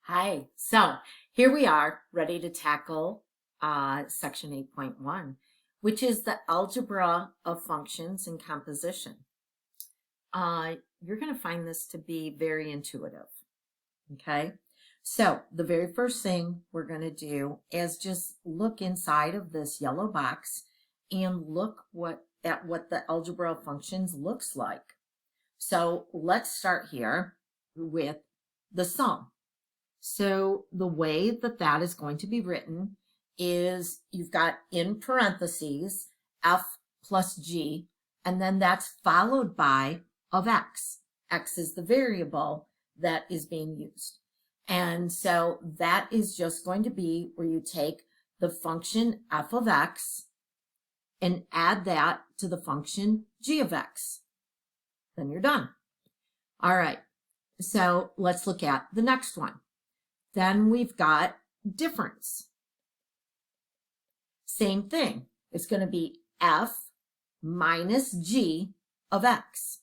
Hi, so here we are ready to tackle section 8.1, which is the algebra of functions and composition. You're going to find this to be very intuitive, okay? So the very first thing we're going to do is just look inside of this yellow box and look at what the algebra of functions looks like. So let's start here with the sum. So the way that that is going to be written is you've got in parentheses f plus g, and then that's followed by of x. X is the variable that is being used. And so that is just going to be where you take the function f of x and add that to the function g of x. Then you're done. All right, so let's look at the next one. Then we've got difference. Same thing. It's going to be f minus g of x.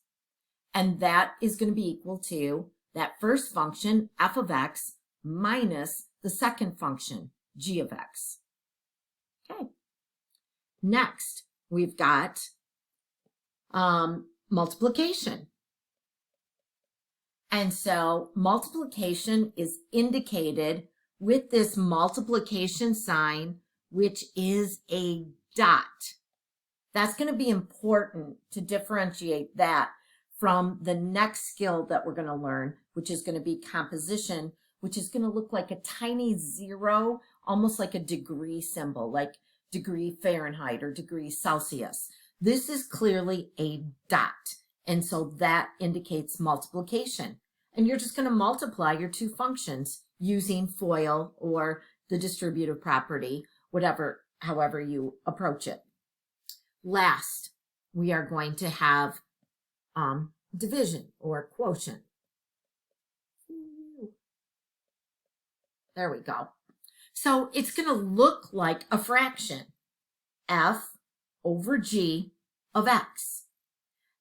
And that is going to be equal to that first function, f of x, minus the second function, g of x. Okay. Next, we've got multiplication. And so multiplication is indicated with this multiplication sign, which is a dot. That's going to be important to differentiate that from the next skill that we're going to learn, which is going to be composition, which is going to look like a tiny zero, almost like a degree symbol, like degree Fahrenheit or degree Celsius. This is clearly a dot. And so that indicates multiplication. And you're just going to multiply your two functions using FOIL or the distributive property, however you approach it. Last, we are going to have division or quotient. There we go. So it's going to look like a fraction, f over g of x.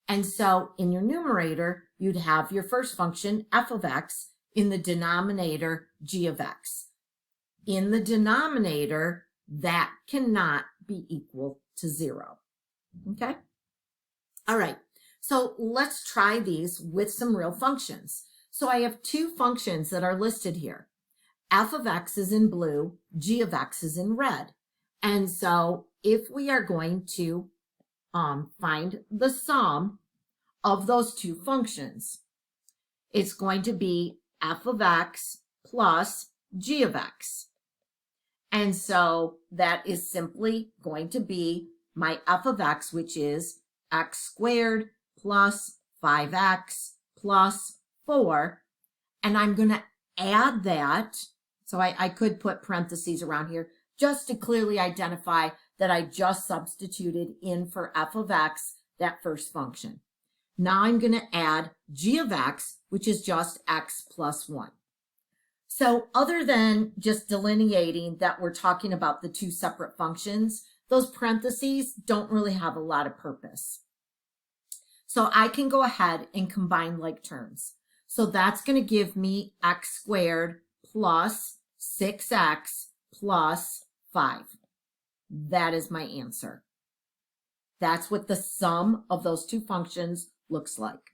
And so in your numerator, you'd have your first function, f of x, in the denominator, g of x. In the denominator, that cannot be equal to 0. Okay? All right. So let's try these with some real functions. So I have two functions that are listed here. F of x is in blue, g of x is in red. And so if we are going to find the sum of those two functions, it's going to be f of x plus g of x. And so that is simply going to be my f of x, which is x squared plus 5x plus 4. And I'm going to add that. So I could put parentheses around here just to clearly identify that I just substituted in for f of x, that first function. Now I'm going to add g of x, which is just x plus 1. So other than just delineating that we're talking about the two separate functions, those parentheses don't really have a lot of purpose. So I can go ahead and combine like terms. So that's going to give me x squared plus 6x plus 5. That is my answer. That's what the sum of those two functions looks like.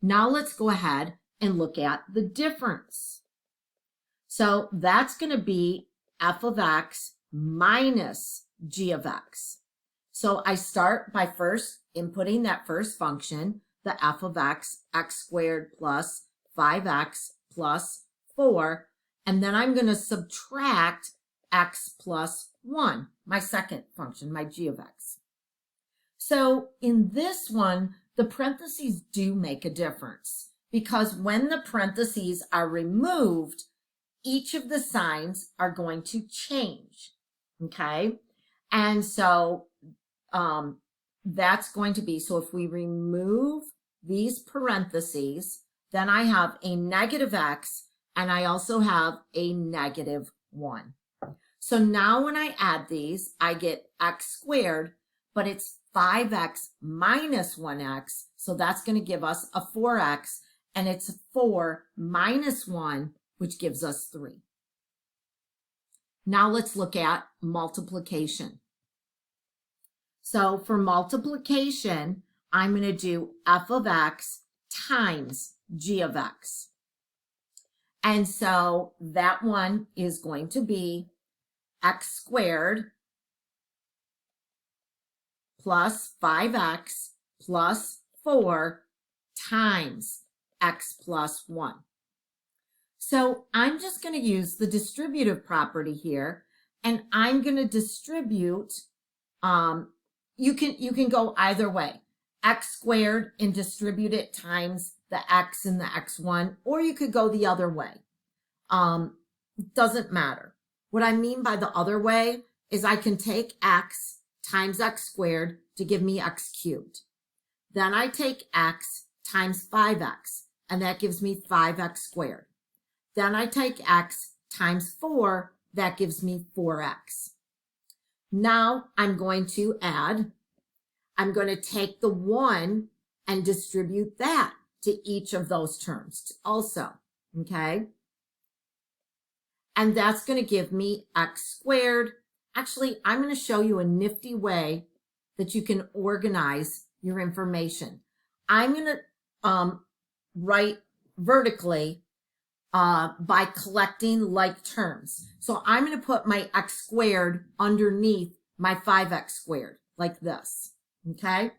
Now let's go ahead and look at the difference. So that's going to be f of x minus g of x. So I start by first inputting that first function, the f of x, x squared plus 5x plus 4, and then I'm going to subtract x plus 1, my second function, my g of x. So in this one, the parentheses do make a difference because when the parentheses are removed, each of the signs are going to change, okay? And so that's going to be, so if we remove these parentheses, then I have a negative x and I also have a negative 1. So now when I add these, I get x squared, but it's 5x minus 1x, so that's going to give us a 4x, and it's 4 minus 1, which gives us 3. Now let's look at multiplication. So for multiplication, I'm going to do f of x times g of x. And so that one is going to be x squared plus 5x plus 4 times x plus 1. So I'm just going to use the distributive property here, and I'm going to distribute, you can go either way, x squared and distribute it times the x and the x1, or you could go the other way. Doesn't matter. What I mean by the other way is I can take x times x squared to give me x cubed. Then I take x times 5x, and that gives me 5x squared. Then I take x times 4, that gives me 4x. Now I'm going to add, I'm going to take the 1 and distribute that to each of those terms also, okay? And that's going to give me x squared. Actually, I'm going to show you a nifty way that you can organize your information. I'm going to write vertically by collecting like terms. So I'm going to put my x squared underneath my 5x squared, like this, okay?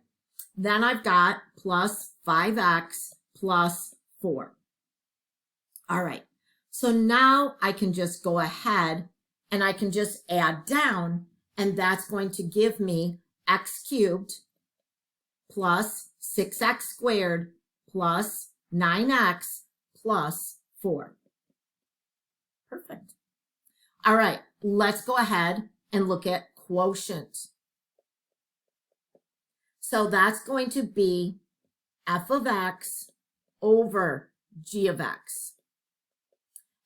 Then I've got plus 5x plus 4. All right, so now I can just go ahead and I can just add down, and that's going to give me x cubed plus 6x squared plus 9x plus 4. Perfect. All right, let's go ahead and look at quotient. So that's going to be f of x over g of x.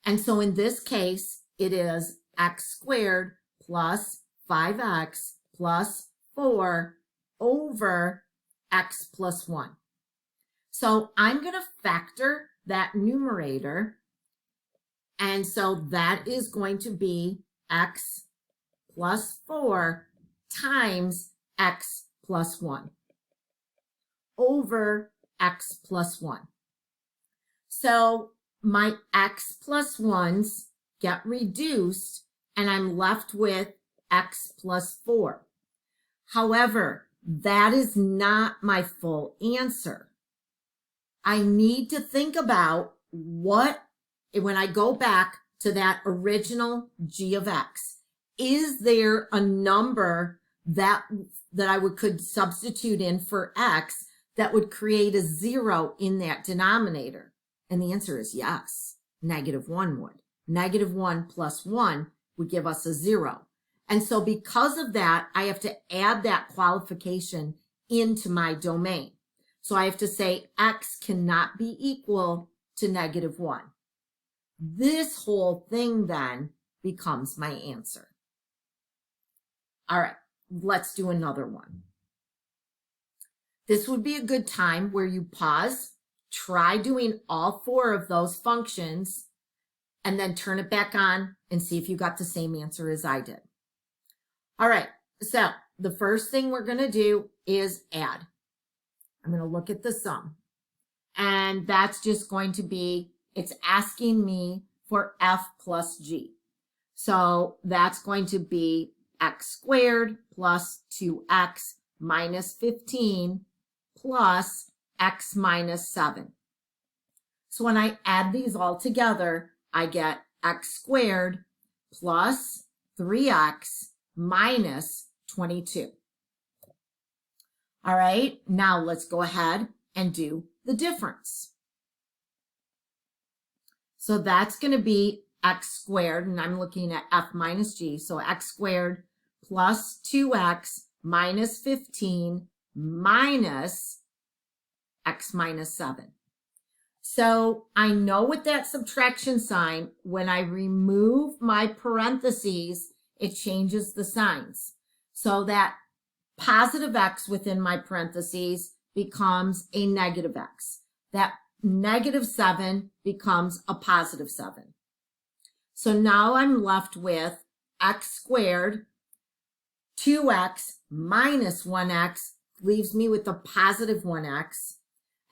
And so in this case, it is x squared plus 5x plus 4 over x plus 1. So I'm going to factor that numerator, and so that is going to be x plus 4 times x plus 1 over x plus 1. So my x plus 1s get reduced, and I'm left with x plus 4. However, that is not my full answer. I need to think about what, when I go back to that original g of x, is there a number that I could substitute in for x that would create a 0 in that denominator? And the answer is yes, -1 would. -1 plus 1 would give us a 0. And so because of that, I have to add that qualification into my domain. So I have to say x cannot be equal to -1. This whole thing then becomes my answer. All right, let's do another one. This would be a good time where you pause, try doing all 4 of those functions, and then turn it back on and see if you got the same answer as I did. All right, so the first thing we're going to do is add. I'm going to look at the sum, and that's just going to be, it's asking me for f plus g. So that's going to be x squared plus 2x minus 15 plus x minus 7. So when I add these all together, I get x squared plus 3x minus 22. All right, now let's go ahead and do the difference. So that's going to be x squared, and I'm looking at f minus g, so x squared plus 2x minus 15 minus x minus 7. So I know with that subtraction sign, when I remove my parentheses, it changes the signs. So that positive x within my parentheses becomes a negative x. That -7 becomes a +7. So now I'm left with x squared, 2x minus 1x leaves me with a positive 1x,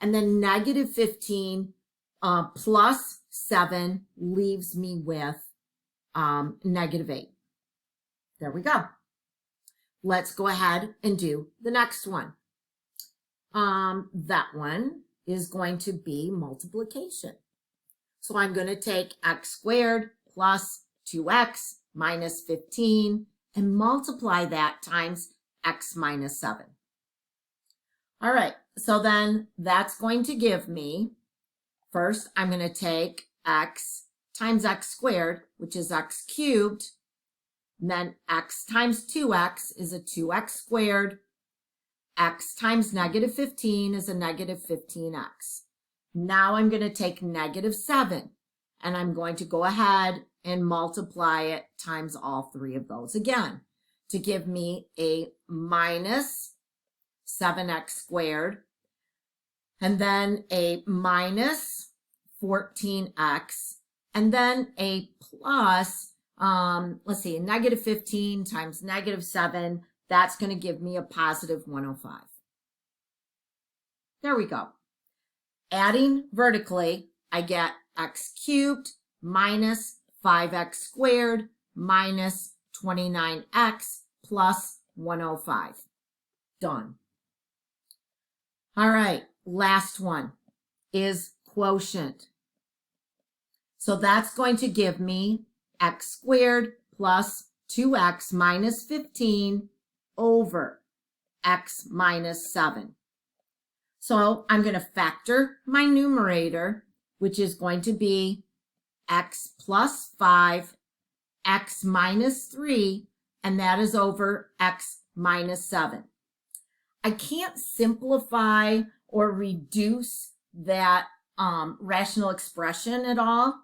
and then negative 15 plus 7 leaves me with negative 8. There we go. Let's go ahead and do the next one. That one is going to be multiplication. So I'm going to take x squared plus 2x minus 15 and multiply that times x minus 7. All right, so then that's going to give me, first I'm going to take x times x squared, which is x cubed, and then x times 2x is a 2x squared, x times negative 15 is a negative 15x. Now I'm going to take negative 7, and I'm going to go ahead and multiply it times all three of those again to give me a minus 7x squared, and then a minus 14x, and then a plus, let's see, negative 15 times negative 7, that's going to give me a positive 105. There we go. Adding vertically, I get x cubed minus 5x squared minus 29x plus 105. Done. All right, last one is quotient. So that's going to give me x squared plus 2x minus 15 over x minus 7. So I'm going to factor my numerator, which is going to be x plus 5, x minus 3, and that is over x minus 7. I can't simplify or reduce that rational expression at all,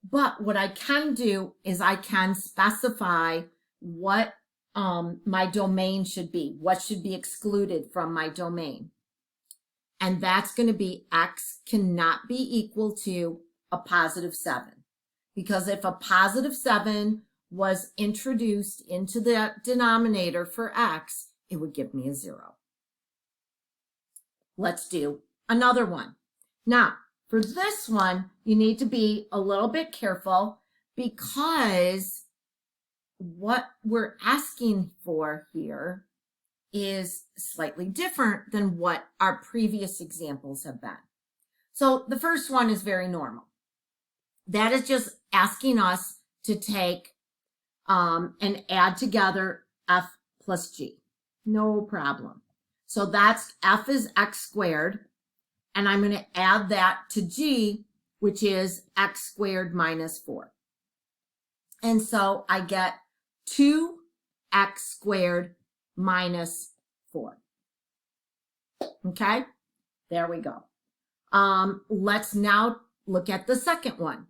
but what I can do is I can specify what my domain should be, what should be excluded from my domain. And that's going to be x cannot be equal to a positive 7. Because if a positive 7 was introduced into the denominator for x, it would give me a 0. Let's do another one. Now, for this one, you need to be a little bit careful because what we're asking for here is slightly different than what our previous examples have been. So the first one is very normal. That is just asking us to take and add together f plus g. No problem. So that's f is x squared, and I'm going to add that to g, which is x squared minus 4. And so I get 2x squared minus 4. Okay, there we go. Let's now look at the second one.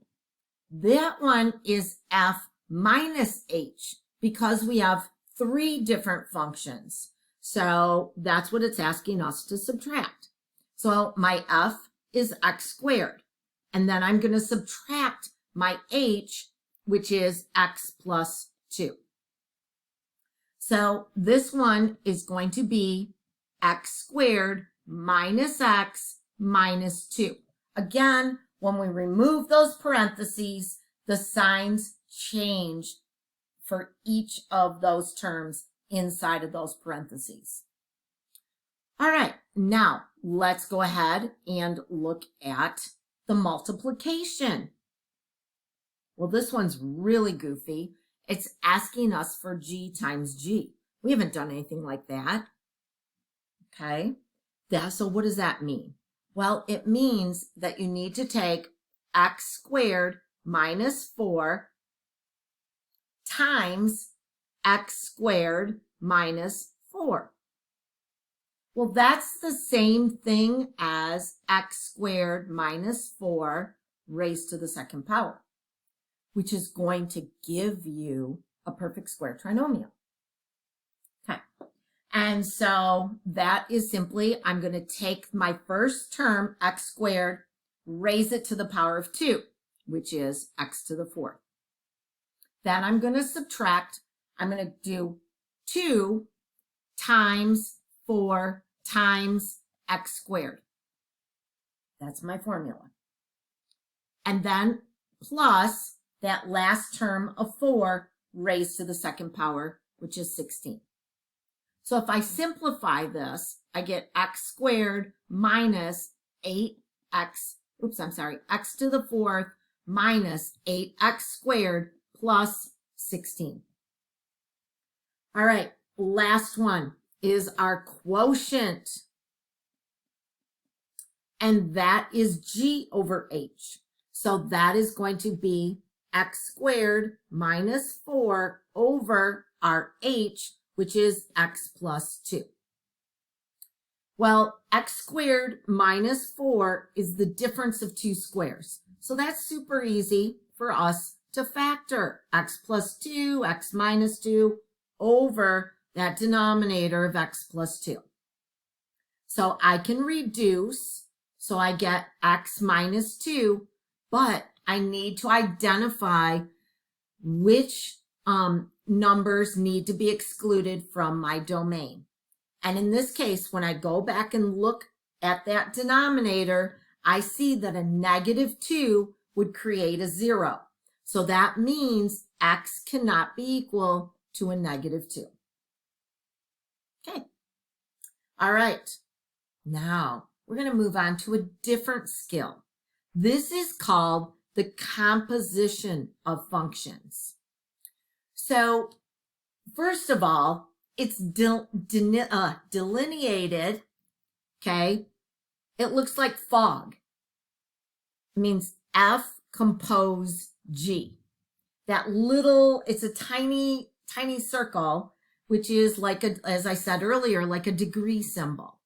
That one is f minus h because we have 3 different functions. So that's what it's asking us to subtract. So my f is x squared, and then I'm going to subtract my h, which is x plus 2. So this one is going to be x squared minus x minus 2. Again, when we remove those parentheses, the signs change for each of those terms inside of those parentheses. All right, now let's go ahead and look at the multiplication. Well, this one's really goofy. It's asking us for g times g. We haven't done anything like that. Okay, so what does that mean? Well, it means that you need to take x squared minus 4 times x squared minus 4. Well, that's the same thing as x squared minus 4 raised to the second power, which is going to give you a perfect square trinomial. Okay, and so that is simply, I'm going to take my first term, x squared, raise it to the power of 2, which is x to the 4th. Then I'm going to subtract. I'm going to do 2 times 4 times x squared. That's my formula. And then plus that last term of 4 raised to the second power, which is 16. So if I simplify this, I get x squared minus 8x, x to the 4th minus 8x squared plus 16. All right, last one is our quotient. And that is g over h. So that is going to be x squared minus 4 over our h, which is x plus 2. Well, x squared minus 4 is the difference of 2 squares. So that's super easy for us to factor. X plus 2, x minus 2 over that denominator of x plus 2. So I can reduce, so I get x minus 2, but I need to identify which numbers need to be excluded from my domain. And in this case, when I go back and look at that denominator, I see that a negative 2 would create a 0. So that means x cannot be equal to a negative 2. Okay. All right. Now, we're going to move on to a different skill. This is called the composition of functions. So, first of all, it's delineated, okay? It looks like fog. It means F compose G. That little, it's a tiny circle, which is like, as I said earlier, like a degree symbol.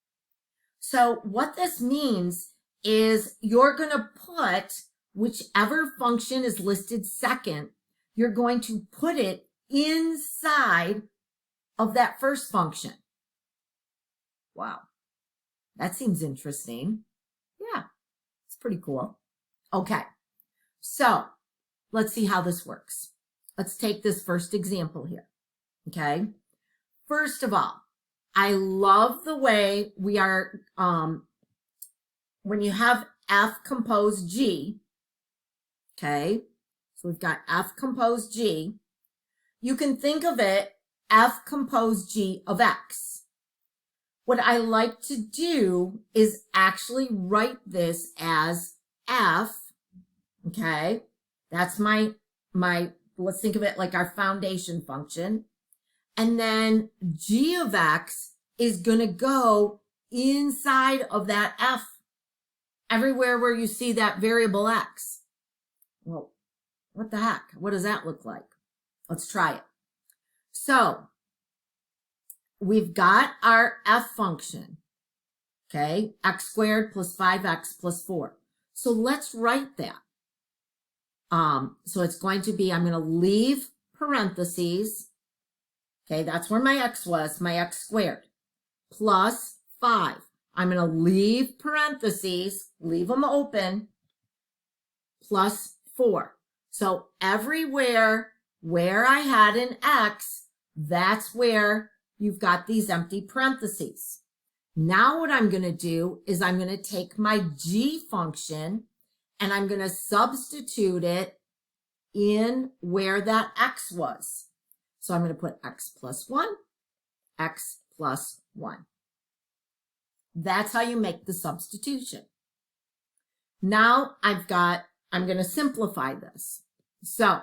So what this means is you're going to put whichever function is listed second, you're going to put it inside of that first function. Wow, that seems interesting. Yeah, it's pretty cool. Okay, so let's see how this works. Let's take this first example here, okay? First of all, I love the way we are, when you have F compose G, okay? So we've got F compose G. You can think of it F compose G of X. What I like to do is actually write this as F, okay? That's my, let's think of it like our foundation function. And then G of X is going to go inside of that F, everywhere where you see that variable X. Well, what the heck? What does that look like? Let's try it. So we've got our F function, okay? X squared plus 5x plus 4. So let's write that. So it's going to be, I'm going to leave parentheses. Okay, that's where my x was, my x squared, plus 5. I'm going to leave parentheses, leave them open, plus 4. So everywhere where I had an x, that's where you've got these empty parentheses. Now what I'm going to do is I'm going to take my g function and I'm going to substitute it in where that x was. So I'm going to put x plus 1, x plus 1. That's how you make the substitution. Now I'm going to simplify this. So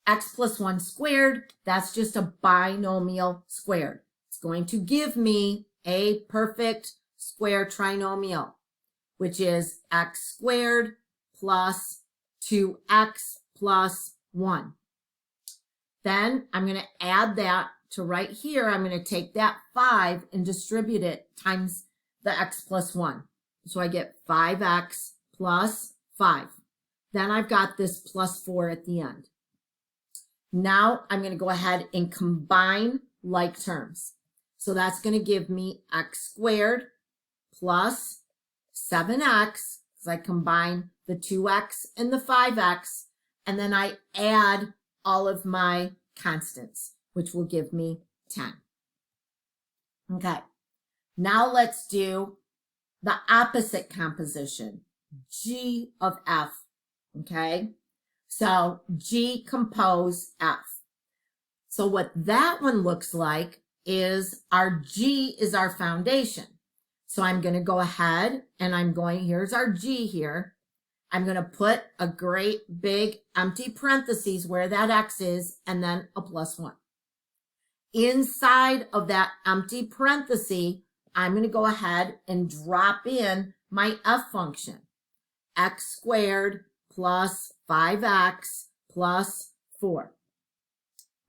x plus 1 squared, that's just a binomial squared. It's going to give me a perfect square trinomial, which is x squared plus 2x plus 1. Then I'm going to add that to right here. I'm going to take that 5 and distribute it times the x plus 1. So I get 5x plus 5. Then I've got this plus 4 at the end. Now I'm going to go ahead and combine like terms. So that's going to give me x squared plus 7x, because I combine the 2x and the 5x, and then I add all of my constants, which will give me 10. Okay, now let's do the opposite composition, G of F, okay? So G compose F. So what that one looks like is our G is our foundation. So I'm going to go ahead and here's our G here. I'm going to put a great big empty parentheses where that X is, and then a +1. Inside of that empty parenthesis, I'm going to go ahead and drop in my F function, x squared plus 5x plus 4.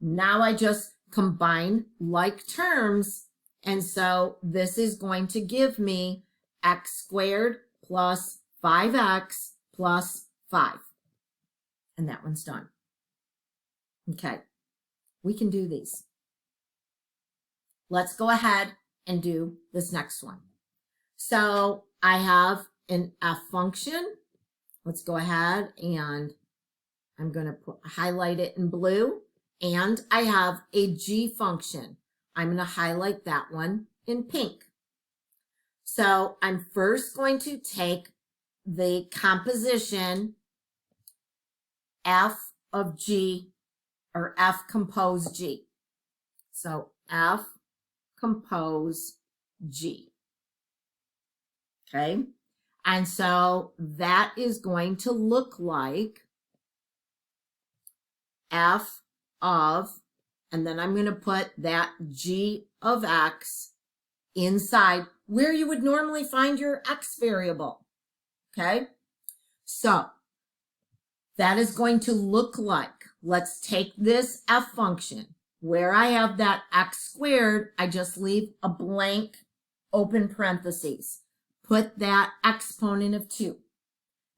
Now I just combine like terms, and so this is going to give me x squared plus 5x plus 5. And that one's done. Okay, we can do these. Let's go ahead and do this next one. So I have an F function. Let's go ahead and I'm going to highlight it in blue. And I have a G function. I'm going to highlight that one in pink. So I'm first going to take the composition F of G, or F compose G. So F compose G. Okay. And so that is going to look like F of, and then I'm going to put that G of X inside where you would normally find your X variable. Okay. So that is going to look like, let's take this F function. Where I have that x squared, I just leave a blank open parentheses. Put that exponent of 2.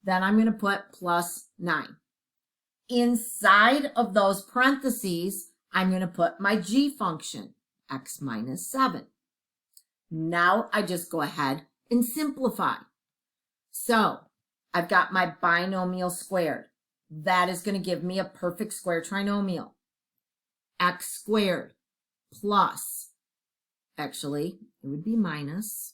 Then I'm going to put plus 9. Inside of those parentheses, I'm going to put my G function, x minus 7. Now I just go ahead and simplify. So I've got my binomial squared. That is going to give me a perfect square trinomial. X squared plus, actually, it would be minus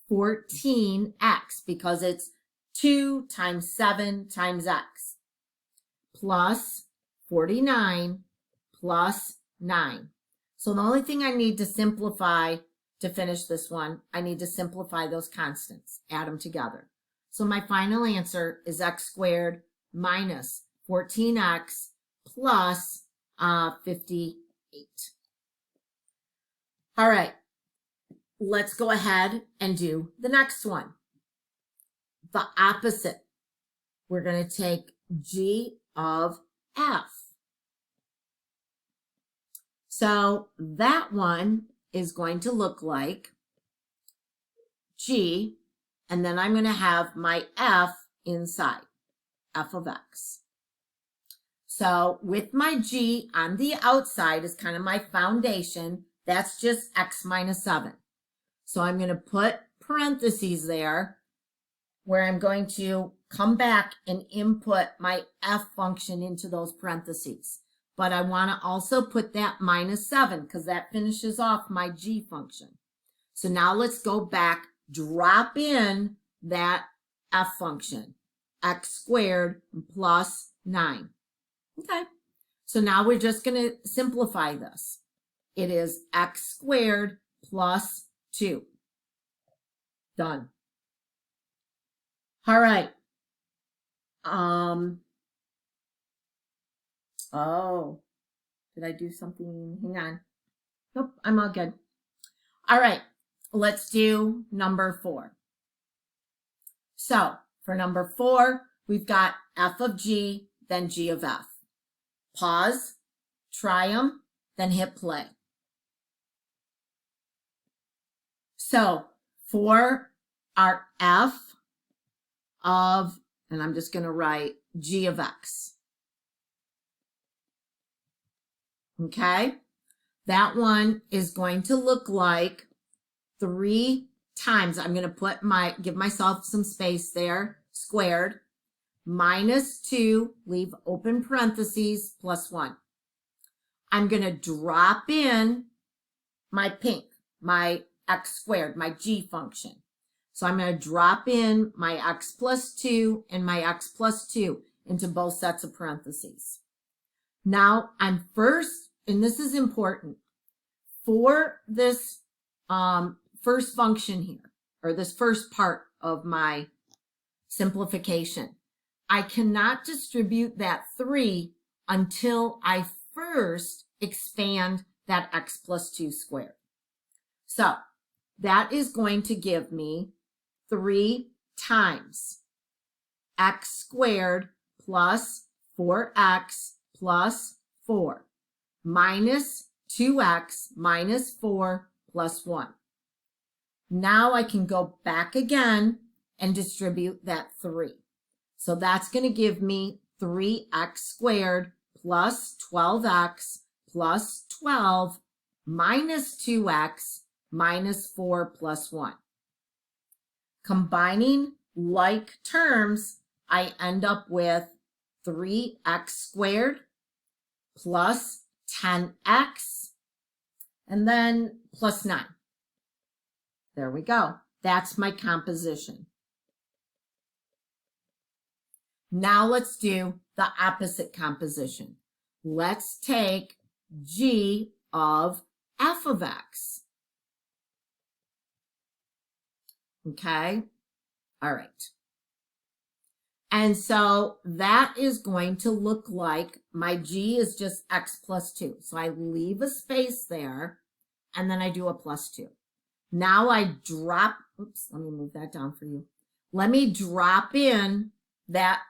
14x, because it's 2 times 7 times x, plus 49 plus 9. So the only thing I need to simplify to finish this one, I need to simplify those constants, add them together. So my final answer is x squared minus 14x plus 58. All right, let's go ahead and do the next one. The opposite. We're going to take G of F. So that one is going to look like G, and then I'm going to have my F inside, F of X. So with my G on the outside is kind of my foundation. That's just x minus 7. So I'm going to put parentheses there where I'm going to come back and input my F function into those parentheses. But I want to also put that minus 7 because that finishes off my G function. So now let's go back, drop in that F function, x squared plus 9. Okay, so now we're just going to simplify this. It is x squared plus 2. Done. All right. Oh, did I do something? Hang on. Nope, I'm all good. All right, let's do number 4. So for number 4, we've got F of G, then G of F. Pause, try them, then hit play. So for our F of, and I'm just going to write G of X. Okay, that one is going to look like 3 times. I'm going to put give myself some space there, squared. minus 2, leave open parentheses, plus 1. I'm going to drop in my pink, my x squared, my g function. So I'm going to drop in my x plus 2 and my x plus 2 into both sets of parentheses. Now I'm first, and this is important, for this first function here, or this first part of my simplification, I cannot distribute that 3 until I first expand that x plus 2 squared. So that is going to give me 3 times x squared plus 4x plus 4 minus 2x minus 4 plus 1. Now I can go back again and distribute that 3. So that's going to give me 3x squared plus 12x plus 12 minus 2x minus 4 plus 1. Combining like terms, I end up with 3x squared plus 10x and then plus 9. There we go. That's my composition. Now let's do the opposite composition. Let's take g of f of x. Okay? All right. And so that is going to look like my g is just x plus 2. So I leave a space there, and then I do a plus 2. Now I drop, oops, let me move that down for you. Let me drop in that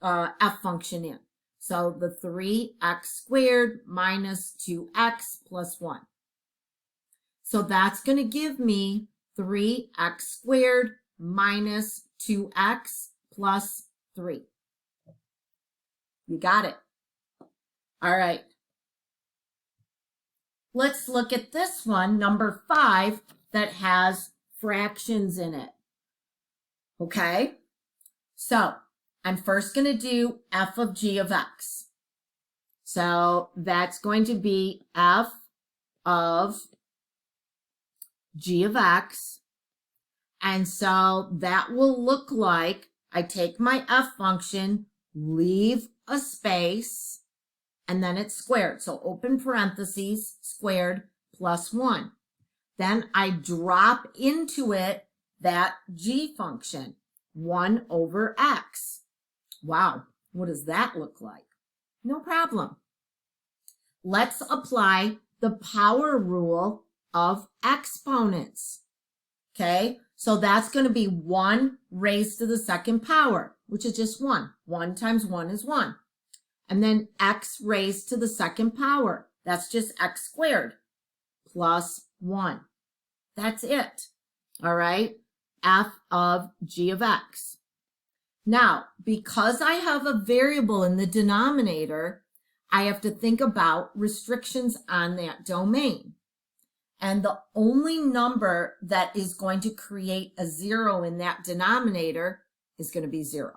f function in. So the 3x squared minus 2x plus 1. So that's going to give me 3x squared minus 2x plus 3. You got it. All right. Let's look at this one, number 5, that has fractions in it. Okay? So I'm first going to do f of g of x. So that's going to be f of g of x. And so that will look like I take my f function, leave a space, and then it's squared. So open parentheses, squared plus 1. Then I drop into it that g function, 1 over x. Wow, what does that look like? No problem. Let's apply the power rule of exponents. Okay, so that's going to be 1 raised to the second power, which is just 1. 1 times 1 is 1. And then x raised to the second power. That's just x squared plus 1. That's it. All right, f of g of x. Now, because I have a variable in the denominator, I have to think about restrictions on that domain. And the only number that is going to create a 0 in that denominator is going to be 0.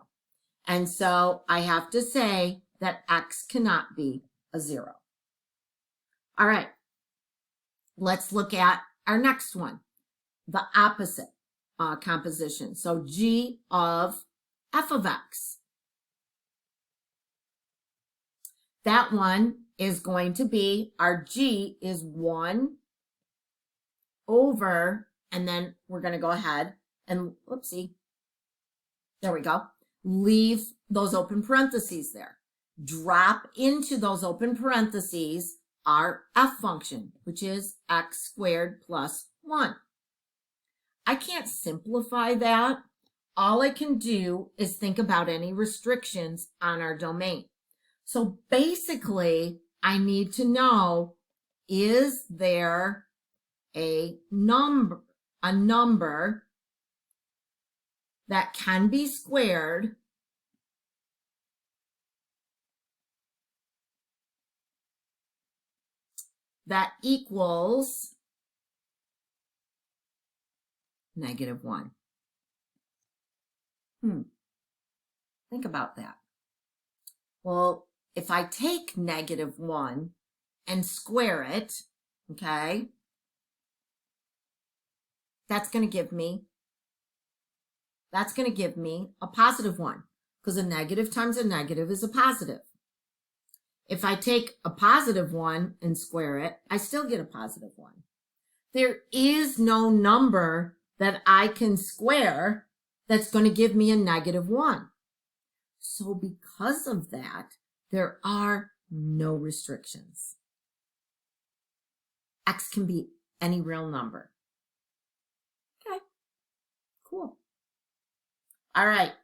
And so I have to say that x cannot be a 0. All right, let's look at our next one, the opposite composition. So g of f of x. That one is going to be, our g is 1 over, and then we're going to go ahead and, whoopsie, there we go, leave those open parentheses there. Drop into those open parentheses our f function, which is x squared plus 1. I can't simplify that. All I can do is think about any restrictions on our domain. So basically, I need to know, is there a number that can be squared that equals -1? Think about that. Well, if I take -1 and square it, okay, that's going to give me a +1, because a negative times a negative is a positive. If I take a +1 and square it, I still get a +1. There is no number that I can square that's going to give me a -1. So because of that, there are no restrictions. X can be any real number. Okay, cool. All right,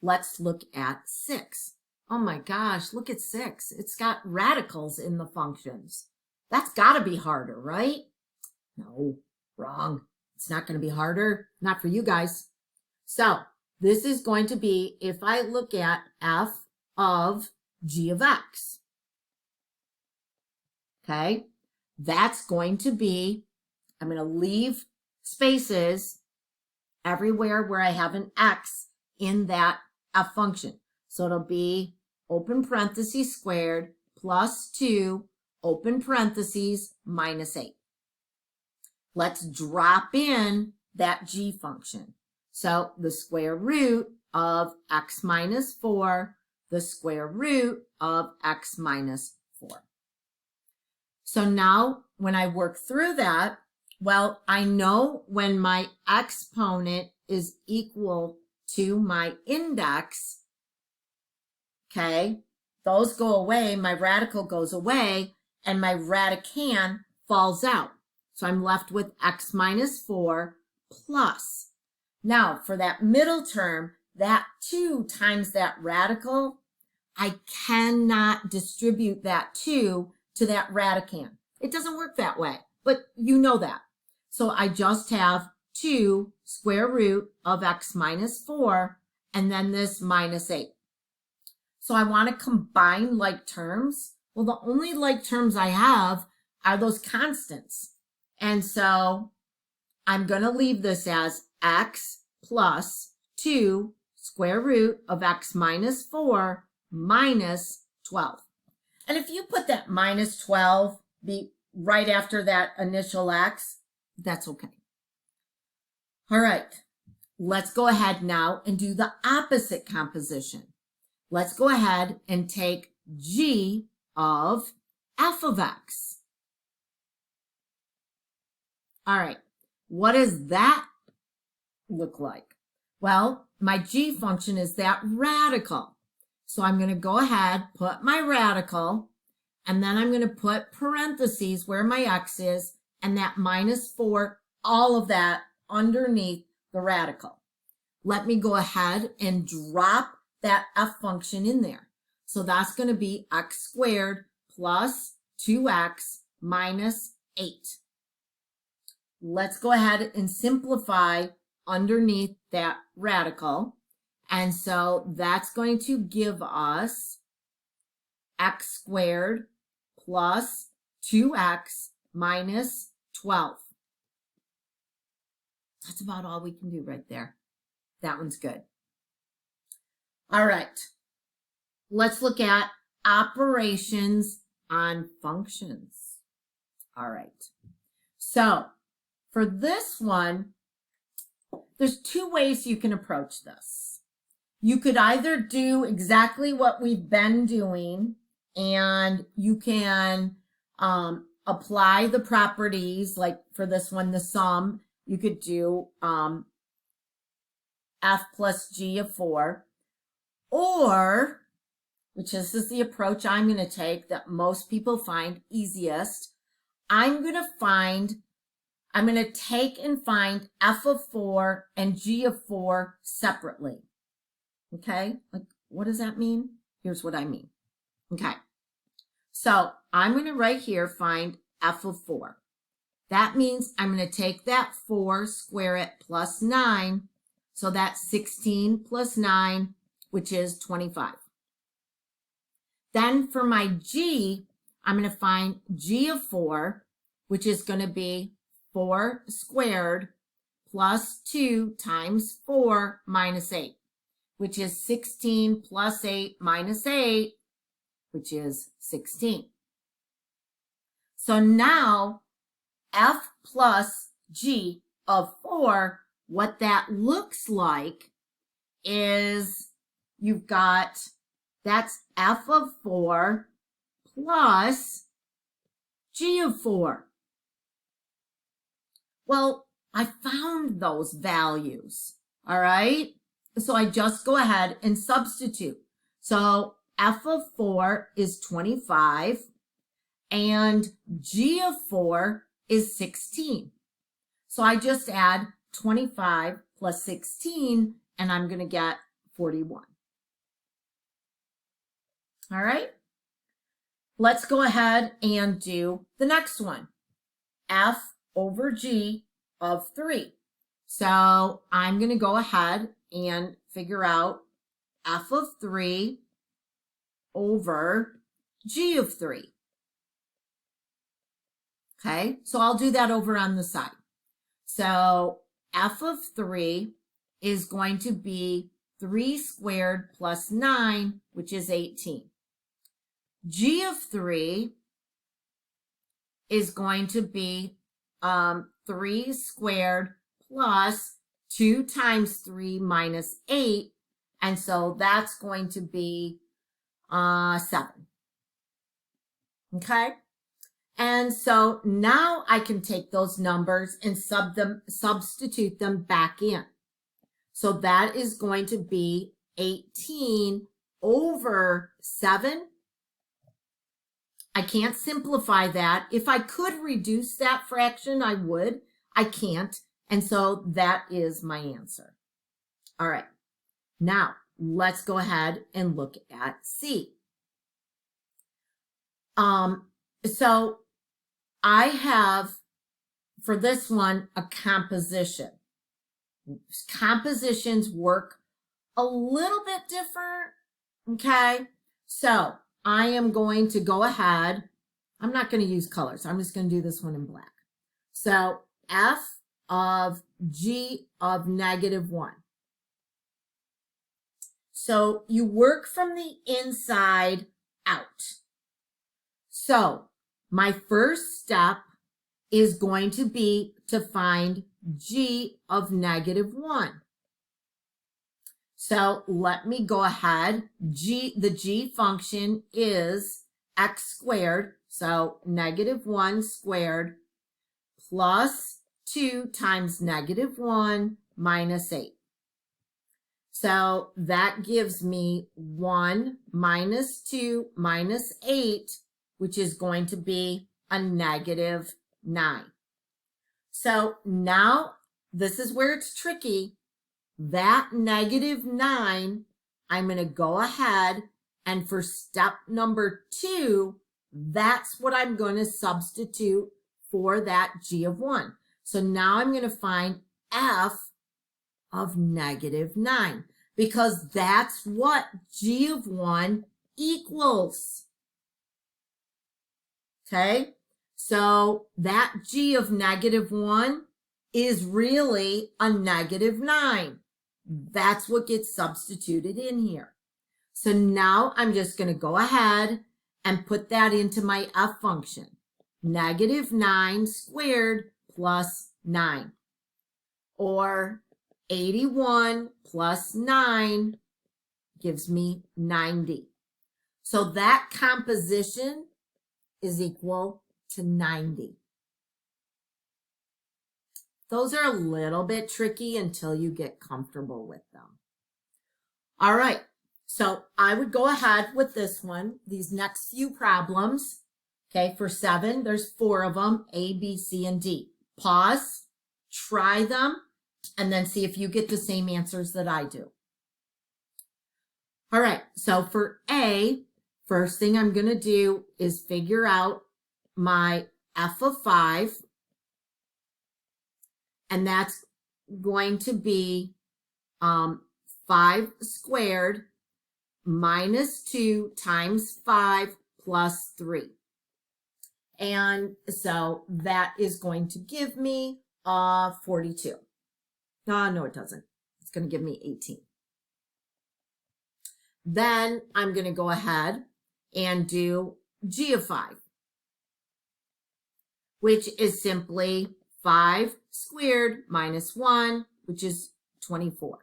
let's look at 6. Oh my gosh, look at 6. It's got radicals in the functions. That's got to be harder, right? No, wrong. It's not going to be harder. Not for you guys. So this is going to be, if I look at f of g of x, okay, that's going to be, I'm going to leave spaces everywhere where I have an x in that f function. So it'll be open parentheses squared plus 2 open parentheses minus 8. Let's drop in that g function. So the square root of x minus 4, the square root of x minus 4. So now when I work through that, well, I know when my exponent is equal to my index, okay, those go away, my radical goes away, and my radicand falls out. So I'm left with x minus 4 plus. Now, for that middle term, that 2 times that radical, I cannot distribute that 2 to that radicand. It doesn't work that way, but you know that. So I just have 2 square root of x minus 4, and then this minus 8. So I want to combine like terms. Well, the only like terms I have are those constants. And so I'm going to leave this as x plus 2 square root of x minus 4 minus 12. And if you put that minus 12 be right after that initial x, that's okay. All right, let's go ahead now and do the opposite composition. Let's go ahead and take g of f of x. All right, what does that look like? Well, my g function is that radical. So I'm going to go ahead, put my radical, and then I'm going to put parentheses where my x is, and that minus 4, all of that underneath the radical. Let me go ahead and drop that f function in there. So that's going to be x squared plus 2x minus 8. Let's go ahead and simplify underneath that radical. And so that's going to give us x squared plus 2x minus 12. That's about all we can do right there. That one's good. All right. Let's look at operations on functions. All right. So for this one, there's 2 ways you can approach this. You could either do exactly what we've been doing, and you can apply the properties, like for this one, the sum, you could do f plus g of 4, or, which is the approach I'm going to take that most people find easiest, I'm going to take and find f of 4 and g of 4 separately. Okay, like what does that mean? Here's what I mean. Okay, so I'm going to right here find f of 4. That means I'm going to take that 4, square it, plus 9. So that's 16 plus 9, which is 25. Then for my g, I'm going to find g of 4, which is going to be 4 squared plus 2 times 4 minus 8. which is 16 plus 8 minus 8, which is 16. So now f plus g of 4, what that looks like is you've got, that's f of 4 plus g of 4. Well, I found those values, all right? So I just go ahead and substitute. So f of 4 is 25, and g of 4 is 16. So I just add 25 plus 16, and I'm going to get 41. All right? Let's go ahead and do the next one. F over g of 3. So I'm going to go ahead and figure out f of 3 over g of 3. Okay, so I'll do that over on the side. So f of 3 is going to be 3 squared plus 9, which is 18. G of 3 is going to be 3 squared plus 2 times 3 minus 8, and so that's going to be 7. Okay? And so now I can take those numbers and substitute them back in. So that is going to be 18 over 7. I can't simplify that. If I could reduce that fraction, I would. I can't. And so that is my answer. All right. Now, let's go ahead and look at C. So I have, for this one, a composition. Compositions work a little bit different, okay? So I am going to go ahead. I'm not going to use colors. I'm just going to do this one in black. So f of g of -1. So you work from the inside out. So my first step is going to be to find g of -1. So let me go ahead. The g function is x squared, so -1 squared plus 2 times -1 minus 8. So that gives me 1 minus 2 minus 8, which is going to be a -9. So now this is where it's tricky. That -9, I'm going to go ahead and for step number 2, that's what I'm going to substitute for that g of 1. So now I'm going to find f of -9 because that's what g of 1 equals. Okay, so that g of -1 is really a -9. That's what gets substituted in here. So now I'm just going to go ahead and put that into my f function. -9 squared plus 9. Or 81 plus 9 gives me 90. So that composition is equal to 90. Those are a little bit tricky until you get comfortable with them. All right, so I would go ahead with this one, these next few problems. Okay, for 7, there's 4 of them, A, B, C, and D. Pause, try them, and then see if you get the same answers that I do. All right, so for A, first thing I'm going to do is figure out my f of 5, and that's going to be 5 squared minus 2 times 5 plus 3. And so that is going to give me 42. No, it doesn't. It's going to give me 18. Then I'm going to go ahead and do g of 5, which is simply 5 squared minus 1, which is 24.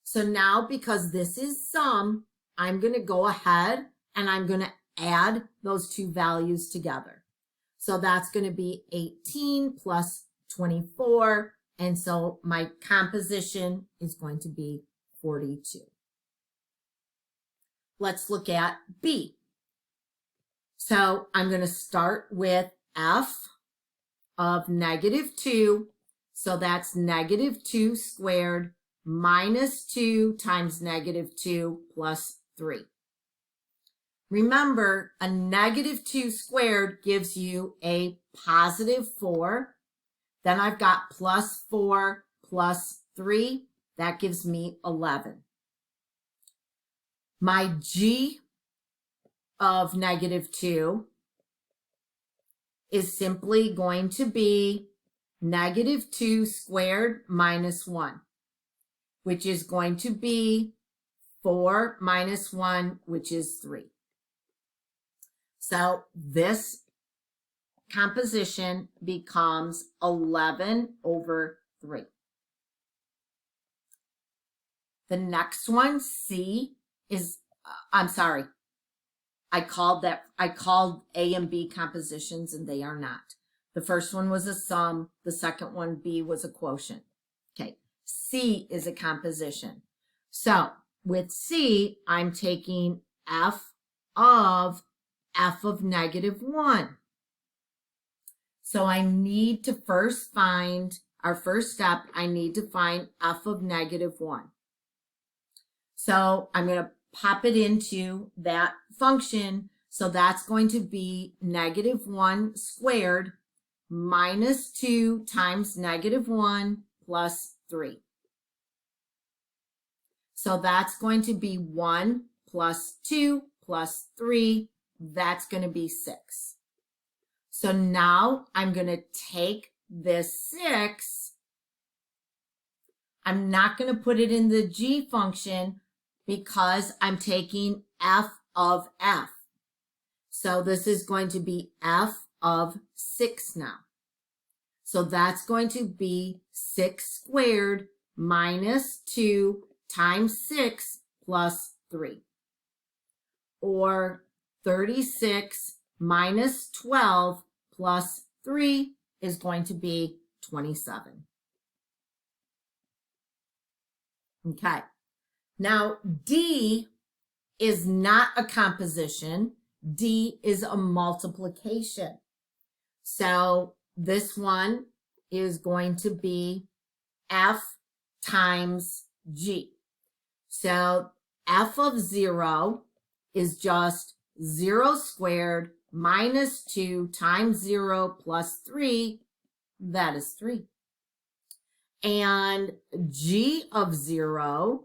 So now, because this is sum, I'm going to go ahead and I'm going to add those two values together. So that's going to be 18 plus 24. And so my composition is going to be 42. Let's look at B. So I'm going to start with f of negative 2. So that's negative 2 squared minus 2 times negative 2 plus 3. Remember, a negative 2 squared gives you a positive 4. Then I've got plus 4 plus 3. That gives me 11. My g of negative 2 is simply going to be negative 2 squared minus 1, which is going to be 4 minus 1, which is 3. So this composition becomes 11 over 3. The next one, C, is, I'm sorry, I called A and B compositions, and they are not. The first one was a sum. The second one, B, was a quotient. Okay, C is a composition. So with C, I'm taking f of negative 1. So I need to first find, our first step, I need to find f of negative 1. So I'm going to pop it into that function. So that's going to be negative 1 squared minus 2 times negative 1 plus 3. So that's going to be 1 plus 2 plus 3. That's going to be 6. So now I'm going to take this 6. I'm not going to put it in the g function because I'm taking f of f. So this is going to be f of 6 now. So that's going to be 6 squared minus 2 times 6 plus 3. Or 36 minus 12 plus 3 is going to be 27. Okay. Now, D is not a composition. D is a multiplication. So this one is going to be F times G. So F of 0 is just 0 squared minus 2 times 0 plus 3. That is 3. And G of 0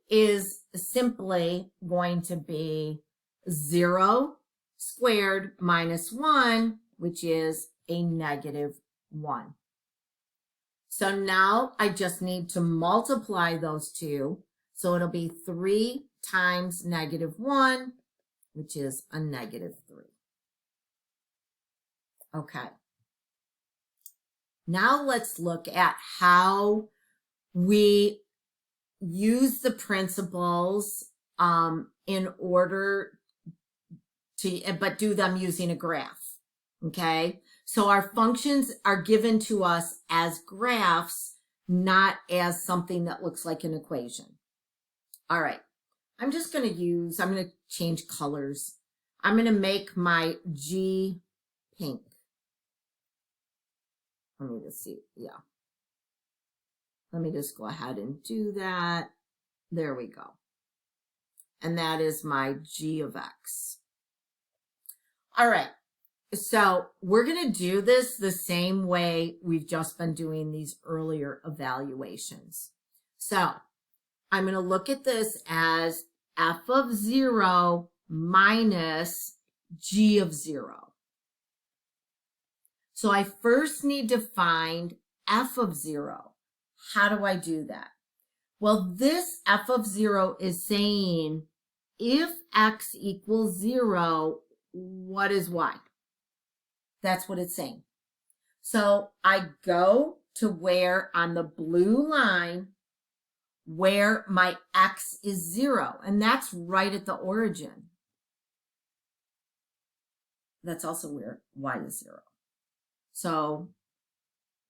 is simply going to be 0 squared minus 1, which is a negative 1. So now I just need to multiply those two. So it'll be 3 times negative 1, which is a negative 3. Okay. Now let's look at how we use the principles in order to, but do them using a graph, okay? So our functions are given to us as graphs, not as something that looks like an equation. All right, I'm going to change colors. I'm going to make my G pink. Let me just see, yeah. Let me just go ahead and do that. There we go. And that is my G of X. All right, so we're going to do this the same way we've just been doing these earlier evaluations. So I'm going to look at this as F of 0 minus G of 0. So I first need to find F of 0. How do I do that? Well, this f of 0 is saying if x equals 0, what is y? That's what it's saying. So I go to where on the blue line where my x is 0, and that's right at the origin. That's also where y is 0. So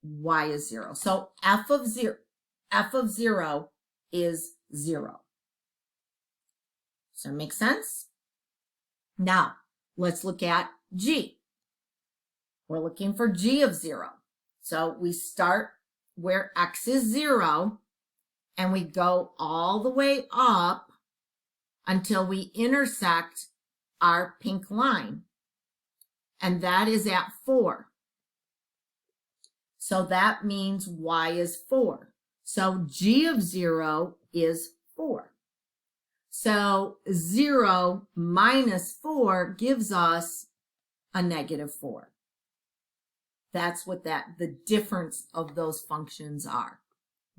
y is 0. So f of 0 is 0. Does that make sense? Now, let's look at g. We're looking for g of 0. So we start where x is 0, and we go all the way up until we intersect our pink line. And that is at 4. So that means y is 4. So g of 0 is 4. So 0 minus 4 gives us a -4. That's what the difference of those functions are,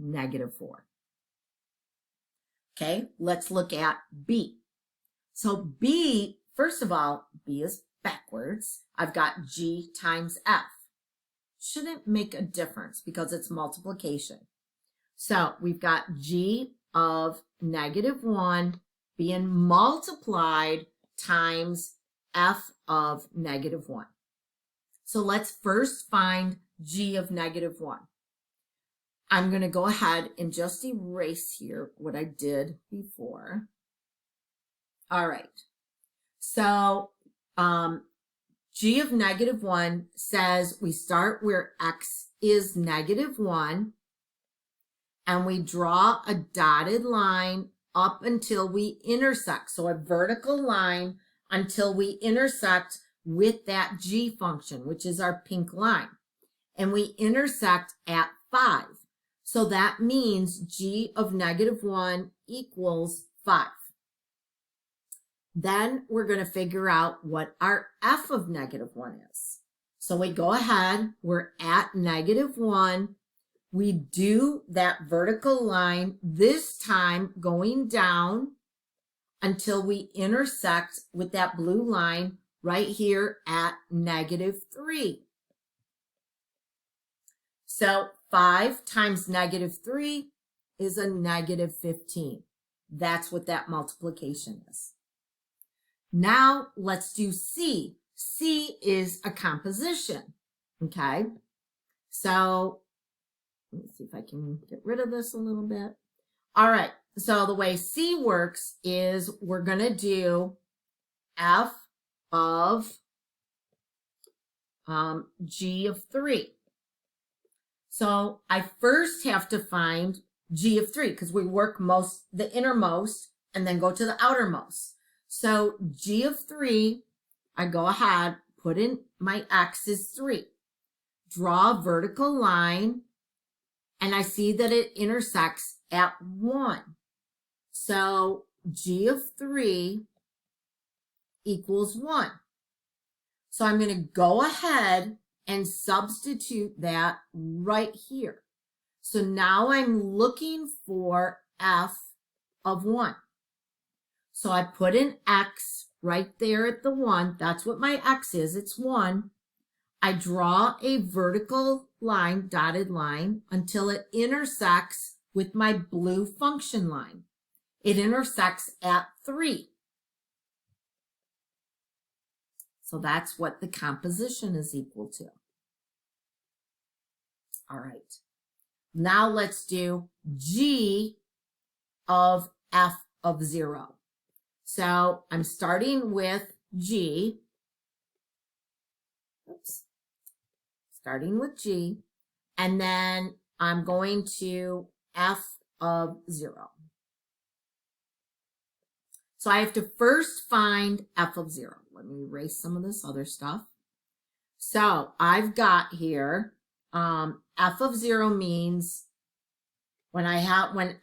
-4. Okay, let's look at b. So b, first of all, b is backwards. I've got g times f. Shouldn't make a difference because it's multiplication. So we've got g of -1 being multiplied times f of -1. So let's first find g of -1. I'm going to go ahead and just erase here what I did before. All right. So g of -1 says we start where x is -1, and we draw a dotted line up until we intersect. So a vertical line until we intersect with that g function, which is our pink line. And we intersect at 5. So that means g of -1 equals 5. Then we're going to figure out what our f of -1 is. So we go ahead, we're at -1. We do that vertical line, this time going down until we intersect with that blue line right here at -3. So 5 times -3 is a -15. That's what that multiplication is. Now let's do C. C is a composition, okay? So let me see if I can get rid of this a little bit. All right, so the way C works is we're going to do f of g of 3. So I first have to find g of 3 because we work the innermost and then go to the outermost. So g of 3, I go ahead, put in my x is 3. Draw a vertical line, and I see that it intersects at 1. So g of 3 equals 1. So I'm going to go ahead and substitute that right here. So now I'm looking for f of 1. So I put an x right there at the 1. That's what my x is. It's 1. I draw a vertical line, dotted line, until it intersects with my blue function line. It intersects at 3. So that's what the composition is equal to. All right. Now let's do g of f of 0. So I'm starting with g. Oops. Starting with g. And then I'm going to f of 0. So I have to first find f of 0. Let me erase some of this other stuff. So I've got here f of 0 means when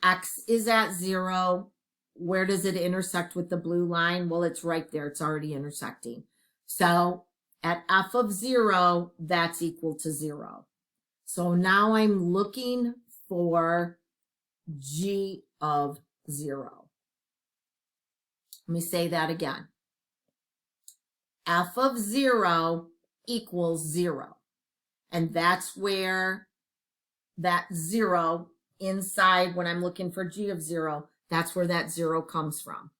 x is at 0, where does it intersect with the blue line? Well, it's right there. It's already intersecting. So at f of 0, that's equal to 0. So now I'm looking for g of 0. Let me say that again. F of 0 equals 0. And that's where that 0 inside, when I'm looking for g of 0, that's where that 0 comes from.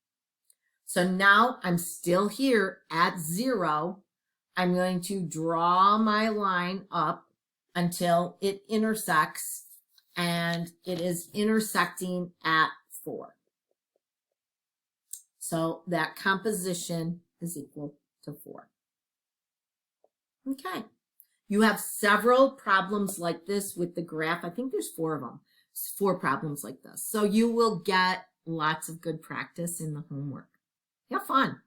So now I'm still here at 0. I'm going to draw my line up until it intersects, and it is intersecting at 4. So that composition is equal to 4. Okay. You have several problems like this with the graph. I think there's 4 of them. 4 problems like this. So you will get lots of good practice in the homework. Have fun.